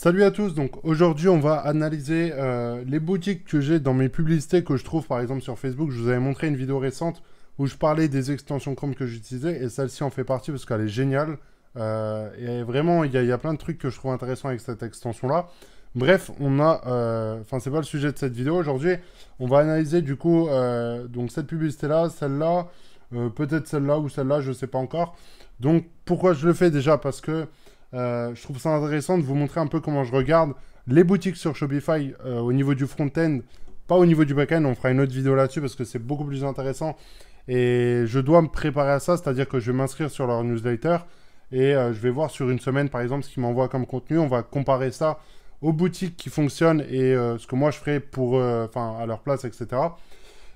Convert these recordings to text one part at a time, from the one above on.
Salut à tous, donc aujourd'hui on va analyser les boutiques que j'ai dans mes publicités que je trouve par exemple sur Facebook. Je vous avais montré une vidéo récente où je parlais des extensions Chrome que j'utilisais et celle-ci en fait partie parce qu'elle est géniale. Et vraiment il y a plein de trucs que je trouve intéressants avec cette extension-là. Bref, enfin c'est pas le sujet de cette vidéo aujourd'hui. On va analyser du coup donc cette publicité-là, celle-là, peut-être celle-là ou celle-là, je sais pas encore. Donc pourquoi je le fais déjà? Parce que je trouve ça intéressant de vous montrer un peu comment je regarde les boutiques sur Shopify au niveau du front-end, pas au niveau du back-end. On fera une autre vidéo là-dessus parce que c'est beaucoup plus intéressant. Et je dois me préparer à ça, c'est-à-dire que je vais m'inscrire sur leur newsletter et je vais voir sur une semaine, par exemple, ce qu'ils m'envoient comme contenu. On va comparer ça aux boutiques qui fonctionnent et ce que moi je ferai pour, à leur place, etc.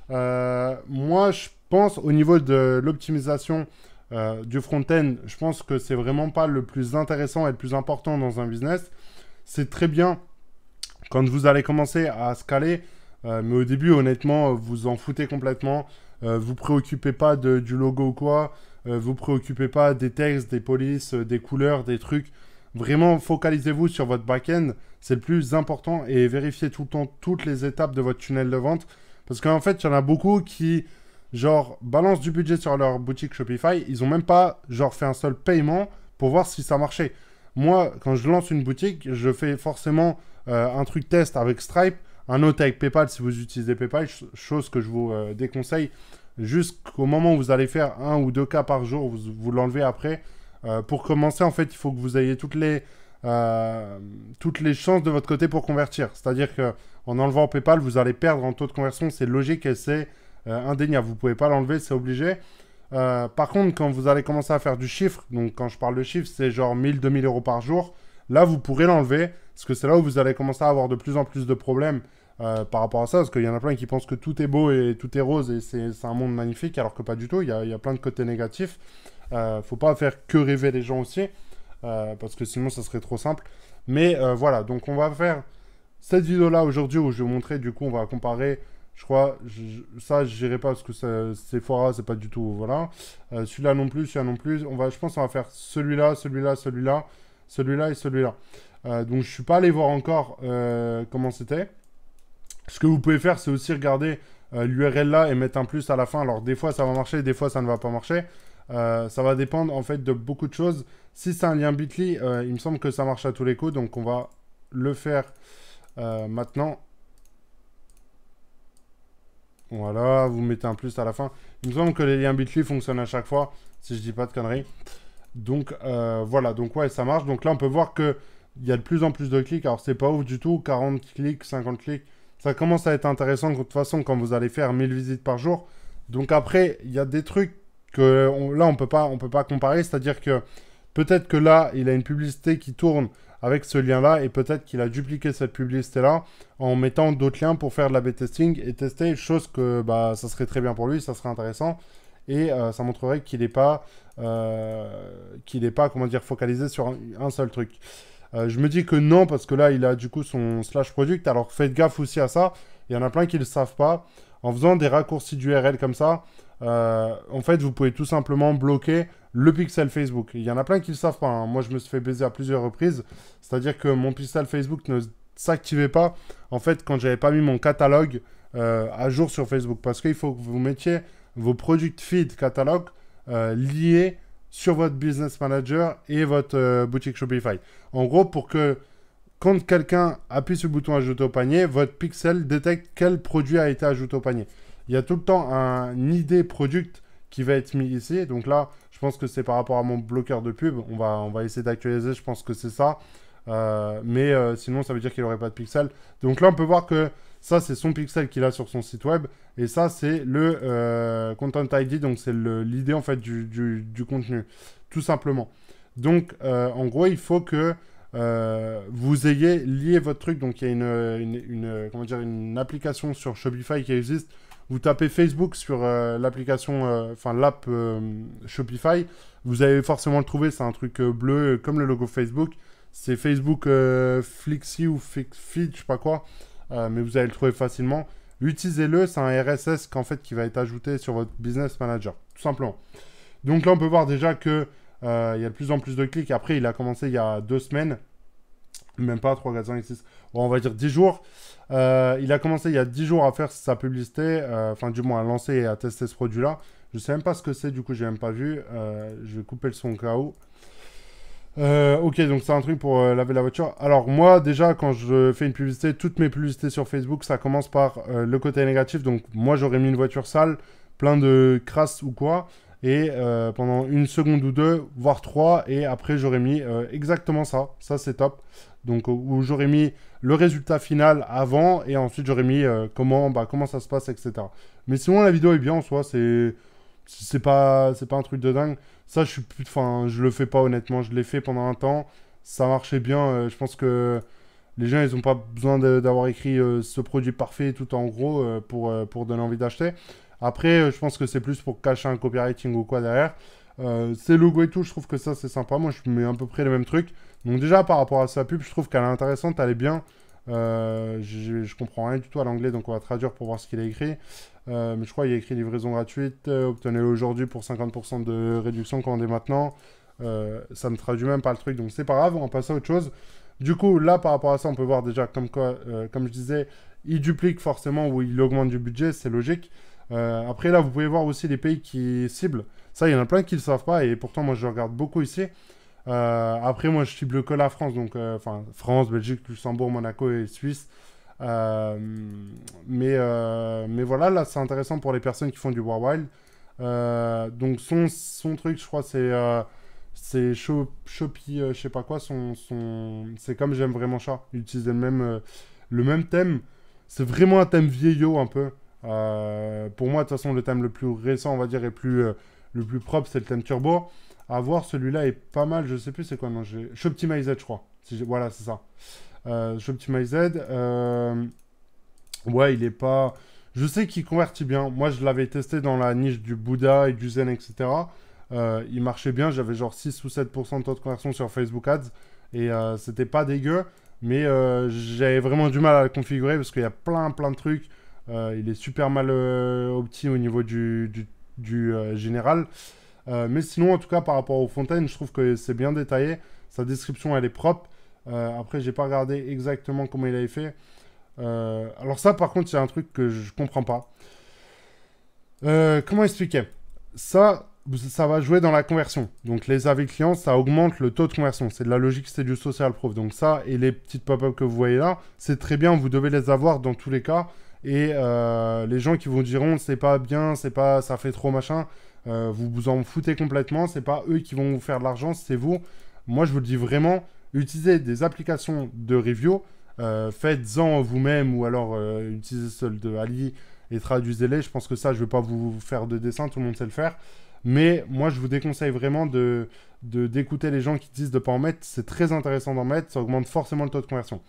Moi, je pense au niveau de l'optimisation du front-end, je pense que c'est vraiment pas le plus intéressant et le plus important dans un business. C'est très bien quand vous allez commencer à scaler, mais au début, honnêtement, vous en foutez complètement. Vous préoccupez pas du logo ou quoi. Vous préoccupez pas des textes, des polices, des couleurs, des trucs. Vraiment, focalisez-vous sur votre back-end. C'est le plus important et vérifiez tout le temps toutes les étapes de votre tunnel de vente. Parce qu'en fait, il y en a beaucoup qui genre balancent du budget sur leur boutique Shopify, ils ont même pas genre fait un seul paiement pour voir si ça marchait. Moi, quand je lance une boutique, je fais forcément un truc test avec Stripe, un autre avec PayPal si vous utilisez PayPal, chose que je vous déconseille. Jusqu'au moment où vous allez faire 1 ou 2 cas par jour, vous l'enlevez après. Pour commencer, en fait, il faut que vous ayez toutes les chances de votre côté pour convertir. C'est-à-dire que en enlevant PayPal, vous allez perdre en taux de conversion. C'est logique et c'est indéniable. Vous ne pouvez pas l'enlever, c'est obligé. Par contre, quand vous allez commencer à faire du chiffre, donc quand je parle de chiffre, c'est genre 1000, 2000 euros par jour, là, vous pourrez l'enlever, parce que c'est là où vous allez commencer à avoir de plus en plus de problèmes par rapport à ça, parce qu'il y en a plein qui pensent que tout est beau et tout est rose et c'est un monde magnifique, alors que pas du tout, il y a plein de côtés négatifs. Faut pas faire que rêver les gens aussi, parce que sinon, ça serait trop simple. Mais voilà, donc on va faire cette vidéo-là aujourd'hui où je vais vous montrer, du coup, on va comparer. Je crois, ça, je n'irai pas parce que c'est Fora, c'est pas du tout, voilà. Celui-là non plus, celui-là non plus. Je pense qu'on va faire celui-là, celui-là, celui-là, celui-là et celui-là. Donc, je suis pas allé voir encore comment c'était. Ce que vous pouvez faire, c'est aussi regarder l'URL là et mettre un plus à la fin. Alors, des fois, ça va marcher, des fois, ça ne va pas marcher. Ça va dépendre, en fait, de beaucoup de choses. Si c'est un lien Bitly, il me semble que ça marche à tous les coups. Donc, on va le faire maintenant. Voilà, vous mettez un plus à la fin. Il me semble que les liens Bitly fonctionnent à chaque fois, si je dis pas de conneries. Donc, voilà. Donc, ouais, ça marche. Donc là, on peut voir qu'il y a de plus en plus de clics. Alors, c'est pas ouf du tout. 40 clics, 50 clics. Ça commence à être intéressant de toute façon quand vous allez faire 1000 visites par jour. Donc, après, il y a des trucs que là, on peut pas comparer. C'est-à-dire que peut-être que là, il a une publicité qui tourne avec ce lien-là et peut-être qu'il a dupliqué cette publicité-là en mettant d'autres liens pour faire de la testing et tester, chose que bah, ça serait très bien pour lui, ça serait intéressant et ça montrerait qu'il n'est pas, comment dire, focalisé sur un seul truc. Je me dis que non, parce que là, il a du coup son slash product, alors faites gaffe aussi à ça, il y en a plein qui ne le savent pas. En faisant des raccourcis d'URL comme ça, en fait, vous pouvez tout simplement bloquer le pixel Facebook. Il y en a plein qui ne le savent pas, hein. Moi, je me suis fait baiser à plusieurs reprises. C'est-à-dire que mon pixel Facebook ne s'activait pas, en fait, quand j'avais pas mis mon catalogue à jour sur Facebook. Parce qu'il faut que vous mettiez vos product feed catalogue liés sur votre business manager et votre boutique Shopify. En gros, pour que quand quelqu'un appuie sur le bouton ajouter au panier, votre pixel détecte quel produit a été ajouté au panier. Il y a tout le temps un ID product qui va être mis ici. Donc là, je pense que c'est par rapport à mon bloqueur de pub. On va essayer d'actualiser, je pense que c'est ça. Mais sinon, ça veut dire qu'il n'aurait pas de pixel. Donc là, on peut voir que ça, c'est son pixel qu'il a sur son site web. Et ça, c'est le Content ID. Donc, c'est l'idée, en fait, du contenu. Tout simplement. Donc, en gros, il faut que vous ayez lié votre truc. Donc, il y a comment dire, une application sur Shopify qui existe. Vous tapez Facebook sur l'application, l'app Shopify. Vous allez forcément le trouver. C'est un truc bleu comme le logo Facebook. C'est Facebook Flixi ou Feed, je sais pas quoi. Mais vous allez le trouver facilement. Utilisez-le. C'est un RSS qui va être ajouté sur votre Business Manager. Tout simplement. Donc là, on peut voir déjà que il y a de plus en plus de clics. Après, il a commencé il y a 2 semaines. Même pas 3, 4, 5, 6. Bon, on va dire 10 jours. Il a commencé il y a 10 jours à faire sa publicité. Enfin, du moins, à lancer et à tester ce produit-là. Je sais même pas ce que c'est, du coup, j'ai même pas vu. Je vais couper le son au cas où. Ok, donc c'est un truc pour laver la voiture. Alors moi, déjà, quand je fais une publicité, toutes mes publicités sur Facebook, ça commence par le côté négatif. Donc moi, j'aurais mis une voiture sale, plein de crasse ou quoi. Et pendant une seconde ou deux, voire trois, et après j'aurais mis exactement ça. Ça, c'est top. Donc où j'aurais mis le résultat final avant, et ensuite j'aurais mis comment ça se passe, etc. Mais sinon, la vidéo est bien en soi. C'est pas un truc de dingue. Ça, enfin, je le fais pas honnêtement. Je l'ai fait pendant un temps. Ça marchait bien. Je pense que les gens, ils ont pas besoin d'avoir écrit ce produit parfait tout en gros pour donner envie d'acheter. Après, je pense que c'est plus pour cacher un copywriting ou quoi derrière. Ces logos et tout, je trouve que ça, c'est sympa. Moi, je mets à peu près les mêmes trucs. Donc déjà, par rapport à sa pub, je trouve qu'elle est intéressante, elle est bien. Je comprends rien du tout à l'anglais, donc on va traduire pour voir ce qu'il a écrit. Mais je crois qu'il y a écrit livraison gratuite, obtenez-le aujourd'hui pour 50% de réduction, commandez maintenant. Ça ne traduit même pas le truc, donc c'est pas grave, on va passer à autre chose. Du coup, là, par rapport à ça, on peut voir déjà comme quoi, comme je disais, il duplique forcément ou il augmente du budget, c'est logique. Après, là, vous pouvez voir aussi les pays qui ciblent. Ça, il y en a plein qui ne le savent pas, et pourtant, moi, je regarde beaucoup ici. Après, moi, je cible que la France, donc enfin France, Belgique, Luxembourg, Monaco et Suisse. Euh, mais voilà, là, c'est intéressant pour les personnes qui font du War Wild. Donc son truc, je crois, c'est Shopee, je sais pas quoi. C'est comme J'aime vraiment ça. Il utilise le même thème. C'est vraiment un thème vieillot un peu. Pour moi, de toute façon, le thème le plus récent, on va dire, et le plus propre, c'est le thème turbo. À voir, celui-là est pas mal. Je sais plus c'est quoi. Non, Shoptimize, je crois. Voilà, c'est ça. Shoptimize. Ouais, il est pas. Je sais qu'il convertit bien. Moi, je l'avais testé dans la niche du Bouddha et du Zen, etc. Il marchait bien. J'avais genre 6 ou 7% de taux de conversion sur Facebook Ads. Et c'était pas dégueu. Mais j'avais vraiment du mal à le configurer parce qu'il y a plein de trucs. Il est super mal opti au niveau du général. Mais sinon, en tout cas, par rapport aux fontaines, je trouve que c'est bien détaillé. Sa description, elle est propre. Après, j'ai pas regardé exactement comment il avait fait. Alors ça, par contre, il y a un truc que je comprends pas. Comment expliquer? Ça va jouer dans la conversion. Donc, les avis clients, ça augmente le taux de conversion. C'est de la logique, c'est du social proof. Donc ça, et les petites pop-up que vous voyez là, c'est très bien. Vous devez les avoir dans tous les cas. Et les gens qui vous diront, c'est pas bien, ça fait trop machin, vous vous en foutez complètement. C'est pas eux qui vont vous faire de l'argent, c'est vous. Moi, je vous le dis vraiment, utilisez des applications de review. Faites-en vous-même ou alors utilisez celle de Ali et traduisez-les. Je pense que ça, je ne vais pas vous faire de dessin, tout le monde sait le faire. Mais moi, je vous déconseille vraiment d'écouter les gens qui disent de ne pas en mettre. C'est très intéressant d'en mettre, ça augmente forcément le taux de conversion.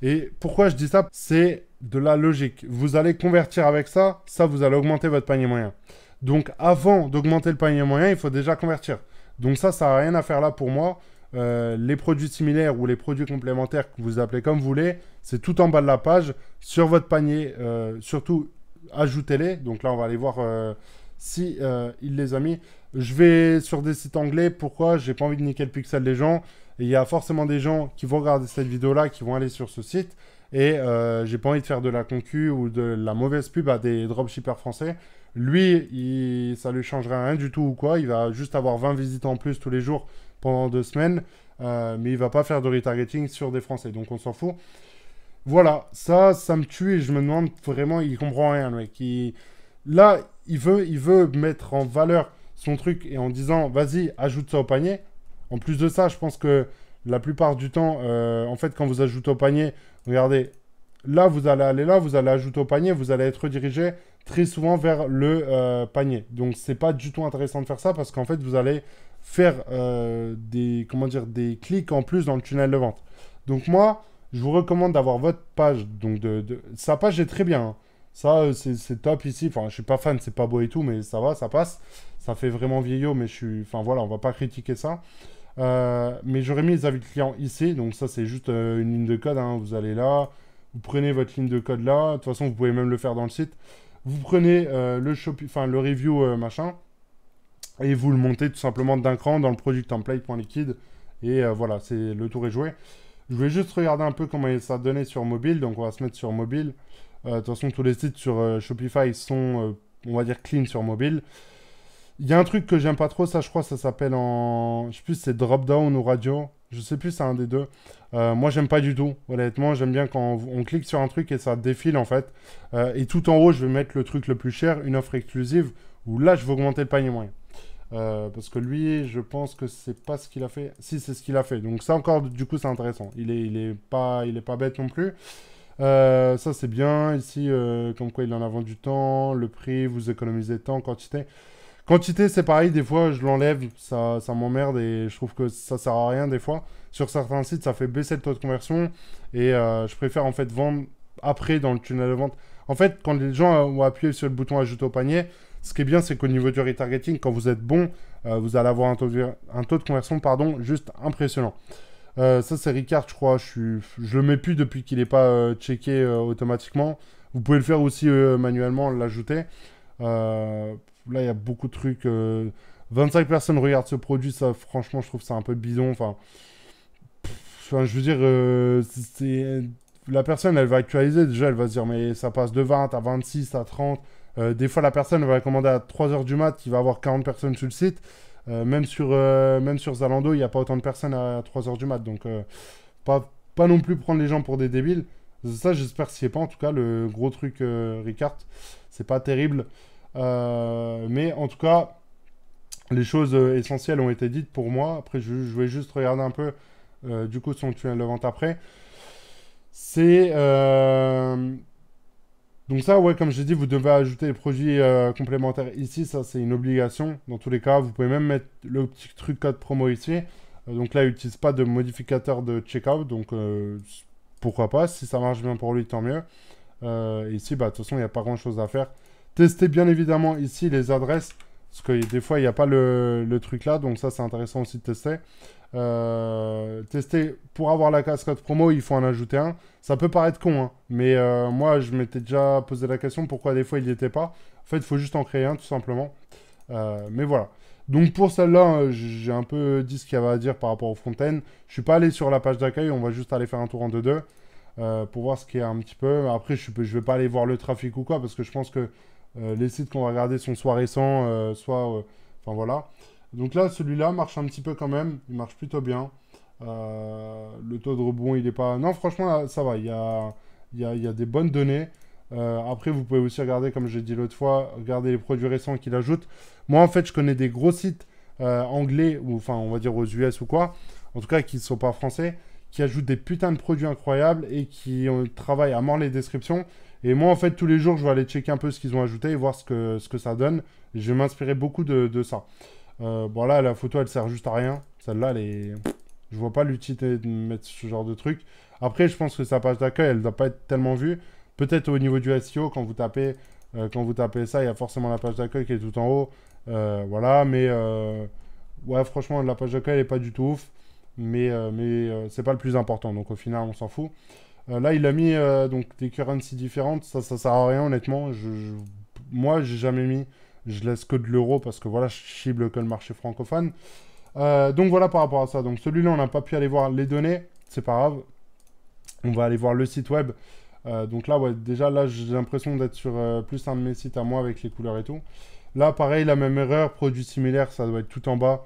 Et pourquoi je dis ça? C'est de la logique. Vous allez convertir avec ça, vous allez augmenter votre panier moyen. Donc avant d'augmenter le panier moyen, il faut déjà convertir. Donc ça n'a rien à faire là pour moi. Les produits similaires ou les produits complémentaires que vous appelez comme vous voulez, c'est tout en bas de la page. Sur votre panier, surtout, ajoutez-les. Donc là, on va aller voir si il les a mis. Je vais sur des sites anglais. Pourquoi? J'ai pas envie de niquer le pixel des gens. Et il y a forcément des gens qui vont regarder cette vidéo-là, qui vont aller sur ce site. Et j'ai pas envie de faire de la concu ou de la mauvaise pub à des dropshippers français. Lui, ça lui changera rien du tout ou quoi. Il va juste avoir 20 visites en plus tous les jours pendant 2 semaines. Mais il va pas faire de retargeting sur des Français. Donc on s'en fout. Voilà, ça me tue et je me demande vraiment, il comprend rien, le mec. Là, il veut mettre en valeur son truc et en disant, vas-y, ajoute ça au panier. En plus de ça, je pense que la plupart du temps, en fait, quand vous ajoutez au panier, regardez, là, vous allez aller là, vous allez ajouter au panier, vous allez être redirigé très souvent vers le panier. Donc, c'est pas du tout intéressant de faire ça parce qu'en fait, vous allez faire des clics en plus dans le tunnel de vente. Donc, moi, je vous recommande d'avoir votre page. Donc, sa page est très bien. Hein. Ça, c'est top ici. Enfin, je suis pas fan, c'est pas beau et tout, mais ça va, ça passe. Ça fait vraiment vieillot, mais enfin, voilà, on va pas critiquer ça. Mais j'aurais mis les avis clients ici. Donc, ça, c'est juste une ligne de code. Hein. Vous allez là, vous prenez votre ligne de code là. De toute façon, vous pouvez même le faire dans le site. Vous prenez le review machin. Et vous le montez tout simplement d'un cran dans le product template.liquide. Et voilà, le tour est joué. Je vais juste regarder un peu comment ça donnait sur mobile. Donc, on va se mettre sur mobile. De toute façon, tous les sites sur Shopify sont, on va dire, clean sur mobile. Il y a un truc que j'aime pas trop, ça, je crois, ça s'appelle en... Je sais plus si c'est drop-down ou radio. Je sais plus, c'est un des deux. Moi, j'aime pas du tout. Honnêtement, j'aime bien quand on clique sur un truc et ça défile, en fait. Et tout en haut, je vais mettre le truc le plus cher, une offre exclusive, où là, je vais augmenter le panier moyen. Parce que lui, je pense que c'est pas ce qu'il a fait. Si, c'est ce qu'il a fait. Donc ça encore, du coup, c'est intéressant. Il est pas bête non plus. Ça, c'est bien. Ici, comme quoi il en a vendu tant, le prix, vous économisez tant, quantité. Quantité, c'est pareil, des fois, je l'enlève, ça m'emmerde et je trouve que ça sert à rien des fois. Sur certains sites, ça fait baisser le taux de conversion et je préfère en fait vendre après dans le tunnel de vente. En fait, quand les gens ont appuyé sur le bouton ajouter au panier, ce qui est bien, c'est qu'au niveau du retargeting, quand vous êtes bon, vous allez avoir un taux de conversion, pardon, juste impressionnant. Ça, c'est Ricard, je crois. Je le mets plus depuis qu'il n'est pas checké automatiquement. Vous pouvez le faire aussi manuellement, l'ajouter. Là, il y a beaucoup de trucs. 25 personnes regardent ce produit, ça, franchement, je trouve ça un peu bidon. Enfin, je veux dire, la personne, elle va actualiser. Déjà, elle va se dire, mais ça passe de 20 à 26 à 30. Des fois, la personne va commander à 3 heures du mat, qui va avoir 40 personnes sur le site. Même sur Zalando, il n'y a pas autant de personnes à 3 heures du mat. Donc, pas non plus prendre les gens pour des débiles. Ça, j'espère que c'est pas. En tout cas, le gros truc Ricard, c'est pas terrible. Mais en tout cas, les choses essentielles ont été dites pour moi. Après, je vais juste regarder un peu du coup son tunnel de vente après. C'est donc ça, ouais, comme j'ai dit, vous devez ajouter les produits complémentaires ici. Ça, c'est une obligation. Dans tous les cas, vous pouvez même mettre le petit truc code promo ici. Donc là, il n'utilise pas de modificateur de checkout. Donc pourquoi pas. Si ça marche bien pour lui, tant mieux. Ici, bah, de toute façon, il n'y a pas grand-chose à faire. Testez bien évidemment ici les adresses. Parce que des fois, il n'y a pas le truc là. Donc ça, c'est intéressant aussi de tester. Tester pour avoir la cascade promo, il faut en ajouter un. Ça peut paraître con, hein, mais moi je m'étais déjà posé la question pourquoi des fois il n'y était pas. En fait, il faut juste en créer un tout simplement. Mais voilà. Donc pour celle-là, j'ai un peu dit ce qu'il y avait à dire par rapport au front-end. Je suis pas allé sur la page d'accueil, on va juste aller faire un tour en 2-2 pour voir ce qu'il y a un petit peu. Après, je vais pas aller voir le trafic ou quoi parce que je pense que les sites qu'on va regarder sont soit récents, enfin voilà. Donc là, celui-là marche un petit peu quand même. Il marche plutôt bien. Le taux de rebond, il est pas... Non, franchement, là, ça va. Il y a des bonnes données. Après, vous pouvez aussi regarder, comme j'ai dit l'autre fois, regarder les produits récents qu'il ajoute. Moi, en fait, je connais des gros sites anglais, ou enfin, on va dire aux US ou quoi, en tout cas, qui ne sont pas français, qui ajoutent des putains de produits incroyables et qui travaillent à mort les descriptions. Et moi, en fait, tous les jours, je vais aller checker un peu ce qu'ils ont ajouté et voir ce que ça donne. Et je vais m'inspirer beaucoup de ça. Bon, là, la photo, elle sert juste à rien. Celle-là, je vois pas l'utilité de mettre ce genre de truc. Après, je pense que sa page d'accueil, elle ne doit pas être tellement vue. Peut-être au niveau du SEO, quand vous tapez ça, il y a forcément la page d'accueil qui est tout en haut. Voilà, mais ouais, franchement, la page d'accueil, elle n'est pas du tout ouf. Mais c'est pas le plus important. Donc, au final, on s'en fout. Là, il a mis donc des currencies différentes. Ça sert à rien, honnêtement. Moi, j'ai jamais mis. Je laisse que de l'euro parce que voilà, je cible que le marché francophone. Donc voilà par rapport à ça. Donc celui-là, on n'a pas pu aller voir les données. C'est pas grave. On va aller voir le site web. Donc là, ouais, déjà, là, j'ai l'impression d'être sur plus un de mes sites à moi avec les couleurs et tout. Là, pareil, la même erreur. Produit similaire, ça doit être tout en bas.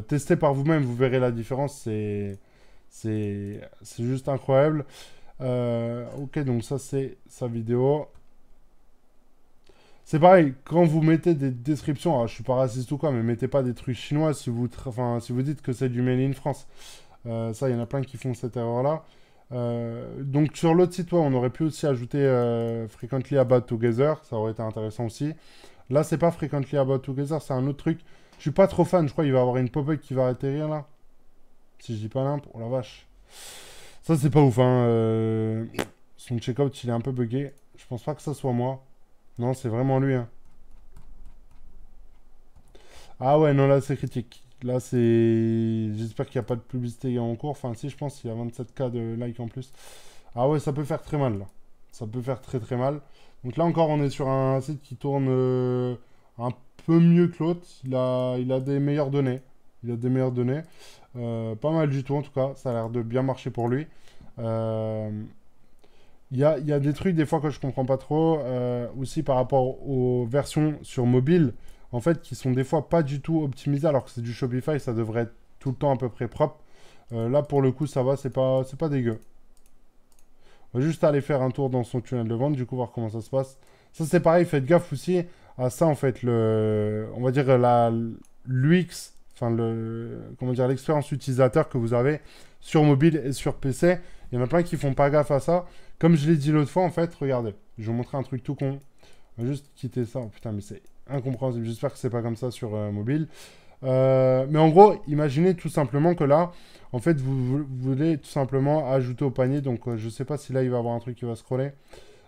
Testez par vous-même, vous verrez la différence. C'est juste incroyable. Ok, donc ça, c'est sa vidéo. C'est pareil, quand vous mettez des descriptions, alors je suis pas raciste ou quoi, mais mettez pas des trucs chinois si vous dites que c'est du Made in France. Ça, il y en a plein qui font cette erreur-là. Donc sur l'autre site, ouais, on aurait pu aussi ajouter Frequently About Together, ça aurait été intéressant aussi. Là, c'est pas Frequently About Together, c'est un autre truc. Je suis pas trop fan, je crois qu'il va y avoir une pop-up qui va atterrir là. Si je dis pas n'importe, oh la vache. Ça, c'est pas ouf, hein. Son checkout, il est un peu buggé. Je pense pas que ça soit moi. Non, c'est vraiment lui, hein. Ah ouais, non, là, c'est critique. Là, c'est... J'espère qu'il n'y a pas de publicité en cours. Enfin, si, je pense qu'il y a 27K de likes en plus. Ah ouais, ça peut faire très mal, là. Ça peut faire très très mal. Donc là encore, on est sur un site qui tourne un peu mieux que l'autre. Il a des meilleures données. Il a des meilleures données. Pas mal du tout en tout cas, ça a l'air de bien marcher pour lui. Euh, il y a des trucs des fois que je comprends pas trop, aussi par rapport aux versions sur mobile, en fait, qui sont des fois pas du tout optimisées, alors que c'est du Shopify, ça devrait être tout le temps à peu près propre. Là, pour le coup, ça va, c'est pas dégueu. On va juste aller faire un tour dans son tunnel de vente, du coup, voir comment ça se passe. Ça, c'est pareil, faites gaffe aussi à ça, en fait, on va dire l'UX, enfin, comment dire, l'expérience utilisateur que vous avez sur mobile et sur PC. Il y en a plein qui font pas gaffe à ça. Comme je l'ai dit l'autre fois, en fait, regardez, je vais vous montrer un truc tout con. On va juste quitter ça. Oh, putain, mais c'est incompréhensible. J'espère que c'est pas comme ça sur mobile. Mais en gros, imaginez tout simplement que là, en fait, vous voulez tout simplement ajouter au panier. Donc, je sais pas si là, il va y avoir un truc qui va scroller.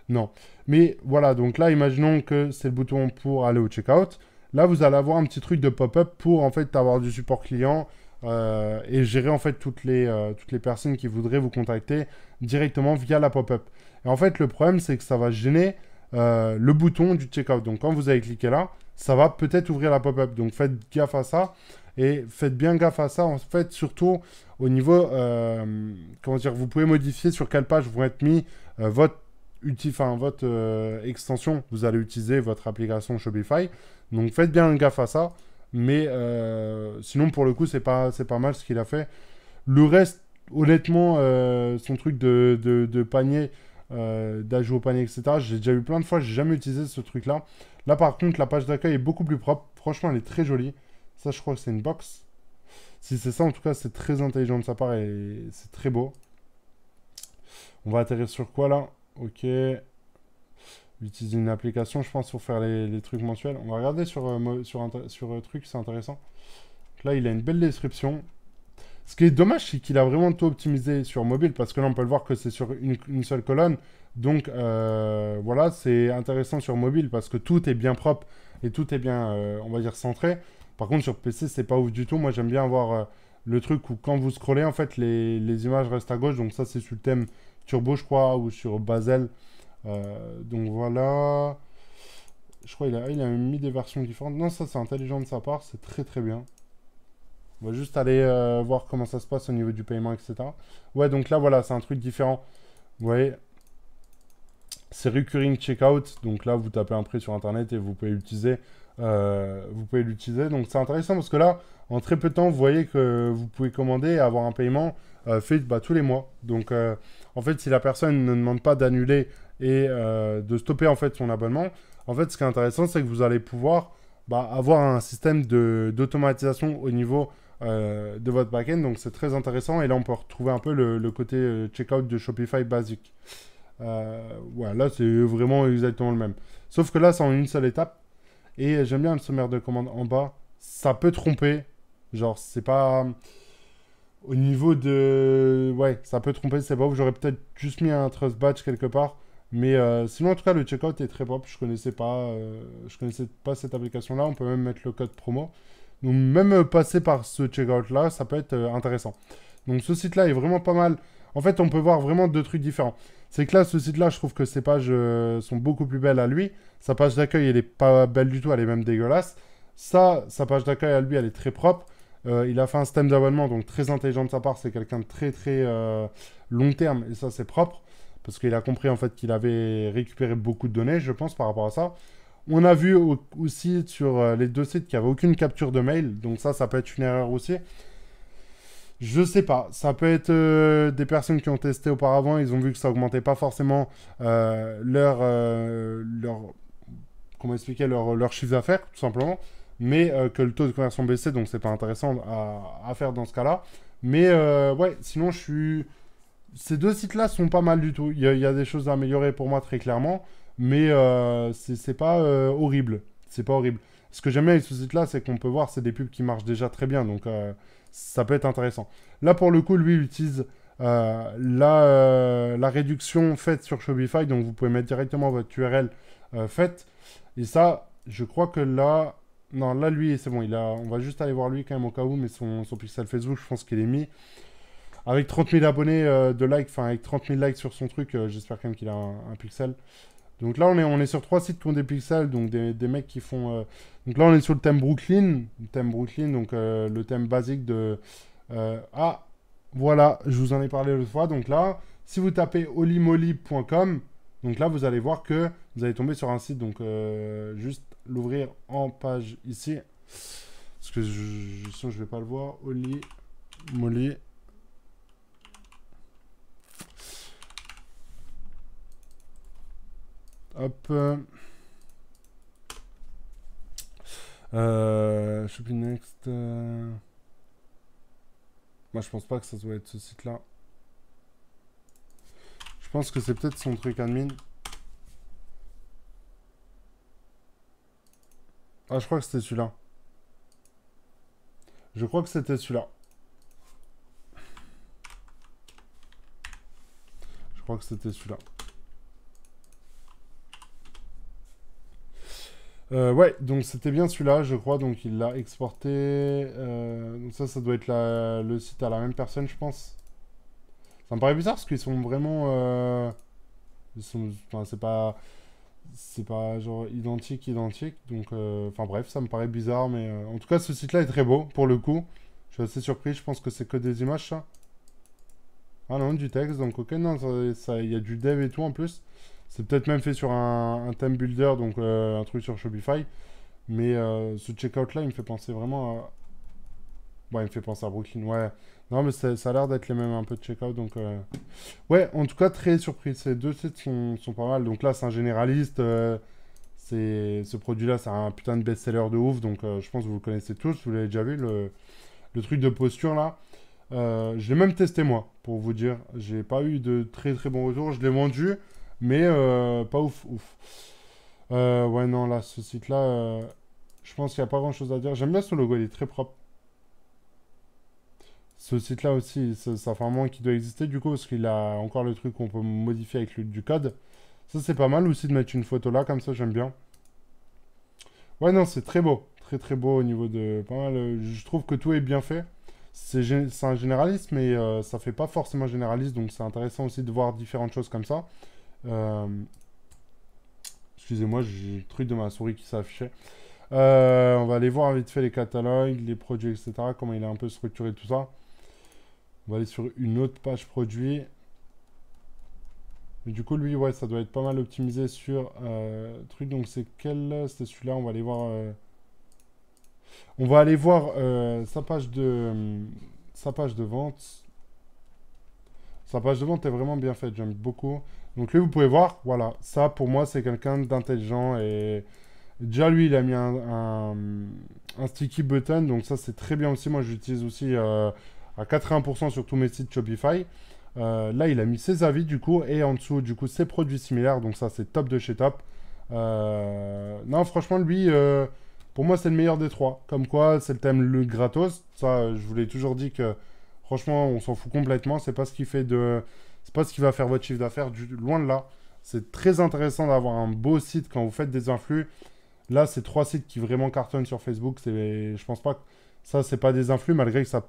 Non. Mais voilà, donc là, imaginons que c'est le bouton pour aller au checkout. Là, vous allez avoir un petit truc de pop-up pour, en fait, avoir du support client et gérer, en fait, toutes les personnes qui voudraient vous contacter directement via la pop-up. Et en fait, le problème, c'est que ça va gêner le bouton du checkout. Donc, quand vous avez cliqué là, ça va peut-être ouvrir la pop-up. Donc, faites gaffe à ça. Et faites bien gaffe à ça, en fait, surtout au niveau, comment dire, vous pouvez modifier sur quelle page vont être mis votre extension. Vous allez utiliser votre application Shopify. Donc, faites bien gaffe à ça. Mais sinon, pour le coup, c'est pas mal ce qu'il a fait. Le reste, honnêtement, son truc de panier, d'ajout au panier, etc., j'ai déjà eu plein de fois, j'ai jamais utilisé ce truc-là. Là, par contre, la page d'accueil est beaucoup plus propre. Franchement, elle est très jolie. Ça, je crois que c'est une box. Si c'est ça, en tout cas, c'est très intelligent de sa part et c'est très beau. On va atterrir sur quoi, là? Ok. Utiliser une application, je pense, pour faire les trucs mensuels. On va regarder sur truc, c'est intéressant. Donc là, il a une belle description. Ce qui est dommage, c'est qu'il a vraiment tout optimisé sur mobile, parce que là, on peut le voir que c'est sur une seule colonne. Donc, voilà, c'est intéressant sur mobile, parce que tout est bien propre et tout est bien, on va dire, centré. Par contre, sur PC, c'est pas ouf du tout. Moi, j'aime bien avoir le truc où, quand vous scrollez, en fait, les images restent à gauche. Donc, ça, c'est sur le thème Turbo, je crois, ou sur Basel. Donc, voilà. Je crois qu'il a mis des versions différentes. Non, ça, c'est intelligent de sa part. C'est très, très bien. On va juste aller voir comment ça se passe au niveau du paiement, etc. Ouais, donc là, voilà, c'est un truc différent. Vous voyez, c'est Recurring Checkout. Donc là, vous tapez un prix sur Internet et vous pouvez l'utiliser. Donc c'est intéressant parce que là, en très peu de temps, vous voyez que vous pouvez commander et avoir un paiement fait tous les mois. Donc en fait, si la personne ne demande pas d'annuler et de stopper en fait son abonnement, en fait, ce qui est intéressant, c'est que vous allez pouvoir avoir un système d'automatisation au niveau de votre backend. Donc c'est très intéressant. Et là, on peut retrouver un peu le côté checkout de Shopify basique. Ouais, là, c'est vraiment exactement le même. Sauf que là, c'est en une seule étape. Et j'aime bien le sommaire de commande en bas. Ça peut tromper. Genre, c'est pas... Au niveau de... Ouais, ça peut tromper, c'est pas ouf. J'aurais peut-être juste mis un trust badge quelque part. Mais sinon, en tout cas, le checkout est très propre. Je connaissais pas cette application-là. On peut même mettre le code promo. Donc, même passer par ce checkout-là, ça peut être intéressant. Donc, ce site-là est vraiment pas mal. En fait, on peut voir vraiment deux trucs différents. C'est que là, ce site-là, je trouve que ses pages sont beaucoup plus belles à lui. Sa page d'accueil, elle est pas belle du tout, elle est même dégueulasse. Ça, sa page d'accueil à lui, elle est très propre. Il a fait un système d'abonnement, donc très intelligent de sa part. C'est quelqu'un de très, très long terme, et ça, c'est propre. Parce qu'il a compris, en fait, qu'il avait récupéré beaucoup de données, je pense, par rapport à ça. On a vu aussi sur les deux sites qu'il n'y avait aucune capture de mail. Donc ça peut être une erreur aussi. Je sais pas, ça peut être des personnes qui ont testé auparavant, ils ont vu que ça augmentait pas forcément comment expliquer, leur chiffre d'affaires, tout simplement, mais que le taux de conversion baissait, donc c'est pas intéressant à faire dans ce cas-là. Mais ouais, sinon ces deux sites-là sont pas mal du tout. Il y a des choses à améliorer pour moi très clairement, mais c'est pas horrible. C'est pas horrible. Ce que j'aime bien avec ce site-là, c'est qu'on peut voir, c'est des pubs qui marchent déjà très bien, donc ça peut être intéressant. Là, pour le coup, lui, il utilise la réduction faite sur Shopify, donc vous pouvez mettre directement votre URL faite. Et ça, je crois que là... Non, là, lui, c'est bon. On va juste aller voir lui quand même au cas où, mais son pixel Facebook, je pense qu'il est mis. Avec 30 000 abonnés de likes, enfin avec 30 000 likes sur son truc, j'espère quand même qu'il a un pixel. Donc là, on est sur 3 sites qui ont des pixels, donc des mecs qui font... Donc là, on est sur le thème Brooklyn, donc le thème basique Ah, voilà, je vous en ai parlé l'autre fois. Donc là, si vous tapez holymoly.com, donc là, vous allez voir que vous allez tomber sur un site. Donc, juste l'ouvrir en page ici. Parce que sinon, je vais pas le voir. Holymoly. Hop. Shopping Next. Moi, je pense pas que ça doit être ce site-là. Je pense que c'est peut-être son truc admin. Ah, je crois que c'était celui-là. Je crois que c'était celui-là. Je crois que c'était celui-là. Ouais, donc c'était bien celui-là, je crois. Donc il l'a exporté. Donc ça doit être le site à la même personne, je pense. Ça me paraît bizarre parce qu'ils sont vraiment. Enfin, c'est pas genre identique. Donc, enfin bref, ça me paraît bizarre, mais en tout cas, ce site-là est très beau pour le coup. Je suis assez surpris. Je pense que c'est que des images, ça. Ah non, du texte. Donc ok, non, il y a du dev et tout en plus. C'est peut-être même fait sur un theme builder, donc un truc sur Shopify. Mais ce checkout là, il me fait penser vraiment à. Ouais, il me fait penser à Brooklyn, ouais. Non, mais ça a l'air d'être les mêmes un peu de checkout, donc. Ouais, en tout cas, très surpris. Ces deux sites sont pas mal. Donc là, c'est un généraliste. Ce produit-là, c'est un putain de best-seller de ouf. Donc je pense que vous le connaissez tous. Vous l'avez déjà vu, le truc de posture là. Je l'ai même testé moi, pour vous dire. J'ai pas eu de très très bons retours. Je l'ai vendu, mais pas ouf. Ouais, non, là, ce site-là, je pense qu'il n'y a pas grand-chose à dire. J'aime bien ce logo, il est très propre. Ce site-là aussi, ça fait un moment qu'il doit exister du coup, parce qu'il a encore le truc qu'on peut modifier avec du code. Ça, c'est pas mal aussi de mettre une photo là, comme ça, j'aime bien. Ouais, non, c'est très beau. Très très beau au niveau de... Pas mal, je trouve que tout est bien fait. C'est un généraliste, mais ça fait pas forcément généraliste, donc c'est intéressant aussi de voir différentes choses comme ça. Euh, Excusez-moi, j'ai le truc de ma souris qui s'affichait. On va aller voir vite fait les catalogues, les produits, etc. Comment il est un peu structuré, tout ça. On va aller sur une autre page produit. Et du coup, lui, ouais, ça doit être pas mal optimisé sur truc. Donc, c'est quel? C'était celui-là. On va aller voir. On va aller voir sa page de vente. Sa page de vente est vraiment bien faite. J'aime beaucoup. Donc, lui, vous pouvez voir. Voilà. Ça, pour moi, c'est quelqu'un d'intelligent. Et déjà, lui, il a mis un sticky button. Donc, ça, c'est très bien aussi. Moi, j'utilise aussi à 80% sur tous mes sites Shopify. Là, il a mis ses avis du coup, et en dessous, du coup, ses produits similaires. Donc ça, c'est top de chez top. Non, franchement, lui, pour moi, c'est le meilleur des trois. Comme quoi, c'est le thème le gratos. Ça, je vous l'ai toujours dit que, franchement, on s'en fout complètement. C'est pas ce qui fait de... C'est pas ce qui va faire votre chiffre d'affaires, loin de là. C'est très intéressant d'avoir un beau site quand vous faites des influx. Là, c'est trois sites qui vraiment cartonnent sur Facebook. Je pense pas que ça, c'est pas des influx, malgré que ça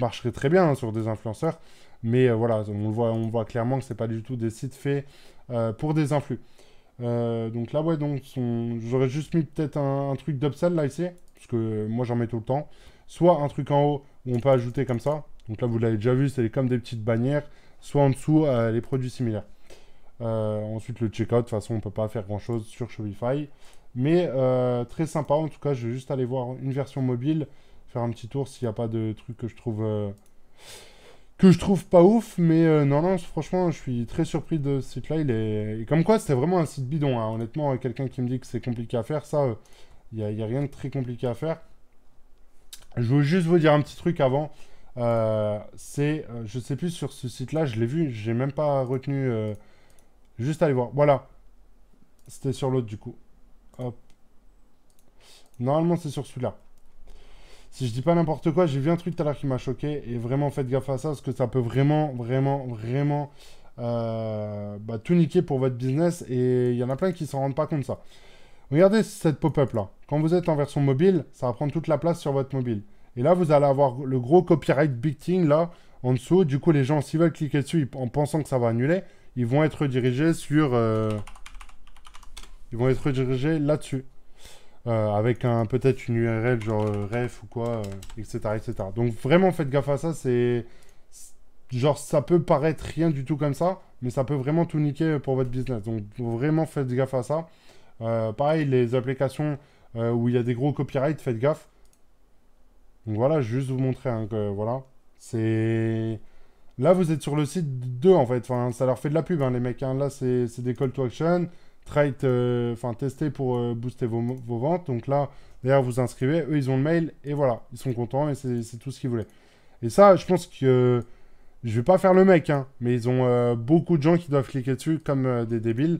marcherait très bien hein, sur des influenceurs. Mais voilà, on voit clairement que c'est pas du tout des sites faits pour des influx. Donc là, ouais, donc j'aurais juste mis peut-être un truc d'upsell là ici, parce que moi j'en mets tout le temps. Soit un truc en haut où on peut ajouter comme ça. Donc là, vous l'avez déjà vu, c'est comme des petites bannières. Soit en dessous, les produits similaires. Ensuite, le checkout, de toute façon, on peut pas faire grand-chose sur Shopify. Mais très sympa, en tout cas, je vais juste aller voir une version mobile, faire un petit tour s'il n'y a pas de trucs que je trouve pas ouf, mais non, franchement, je suis très surpris de ce site-là. Et comme quoi, c'était vraiment un site bidon. Hein. Honnêtement, quelqu'un qui me dit que c'est compliqué à faire, ça, il n'y a rien de très compliqué à faire. Je veux juste vous dire un petit truc avant. Je sais plus sur ce site-là, je l'ai vu, j'ai même pas retenu. Juste aller voir. Voilà, c'était sur l'autre du coup. Hop. Normalement, c'est sur celui-là. Si je dis pas n'importe quoi, j'ai vu un truc tout à l'heure qui m'a choqué. Et vraiment, faites gaffe à ça, parce que ça peut vraiment tout niquer pour votre business. Et il y en a plein qui s'en rendent pas compte, ça. Regardez cette pop-up là. Quand vous êtes en version mobile, ça va prendre toute la place sur votre mobile. Et là, vous allez avoir le gros copyright big thing là, en dessous. Du coup, les gens, s'ils veulent cliquer dessus en pensant que ça va annuler, ils vont être redirigés sur... ils vont être redirigés là-dessus. avec peut-être une URL genre ref ou quoi, etc., etc. Donc vraiment faites gaffe à ça, genre ça peut paraître rien du tout comme ça, mais ça peut vraiment tout niquer pour votre business. Donc vraiment faites gaffe à ça. Pareil, les applications où il y a des gros copyrights, faites gaffe. Donc voilà, je vais juste vous montrer hein, que voilà, c'est... Là, vous êtes sur le site d'eux, en fait. Enfin, ça leur fait de la pub, hein, les mecs. Hein. Là, c'est des call to action. Enfin, tester pour booster vos ventes. Donc là, d'ailleurs, vous inscrivez. Eux, ils ont le mail. Et voilà, ils sont contents et c'est tout ce qu'ils voulaient. Et ça, je pense que... je vais pas faire le mec, hein, mais ils ont beaucoup de gens qui doivent cliquer dessus comme des débiles.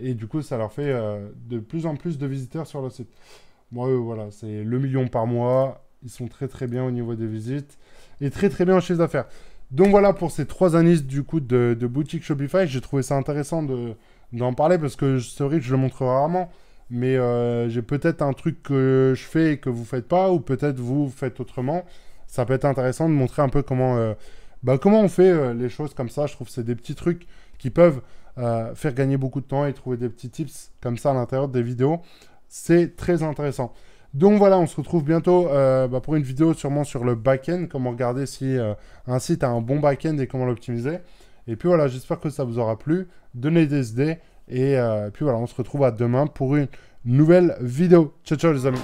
Et du coup, ça leur fait de plus en plus de visiteurs sur le site. Moi, voilà, c'est le million par mois. Ils sont très très bien au niveau des visites. Et très très bien en chiffre d'affaires. Donc voilà pour ces 3 analyses du coup de boutique Shopify. J'ai trouvé ça intéressant d'en parler parce que c'est vrai que je le montre rarement. Mais j'ai peut-être un truc que je fais et que vous faites pas, ou peut-être vous faites autrement. Ça peut être intéressant de montrer un peu comment on fait les choses comme ça. Je trouve que c'est des petits trucs qui peuvent faire gagner beaucoup de temps et trouver des petits tips comme ça à l'intérieur des vidéos. C'est très intéressant. Donc voilà, on se retrouve bientôt pour une vidéo sûrement sur le back-end, comment regarder si un site a un bon back-end et comment l'optimiser. Et puis voilà, j'espère que ça vous aura plu. Donnez des idées. Et puis voilà, on se retrouve à demain pour une nouvelle vidéo. Ciao, ciao les amis.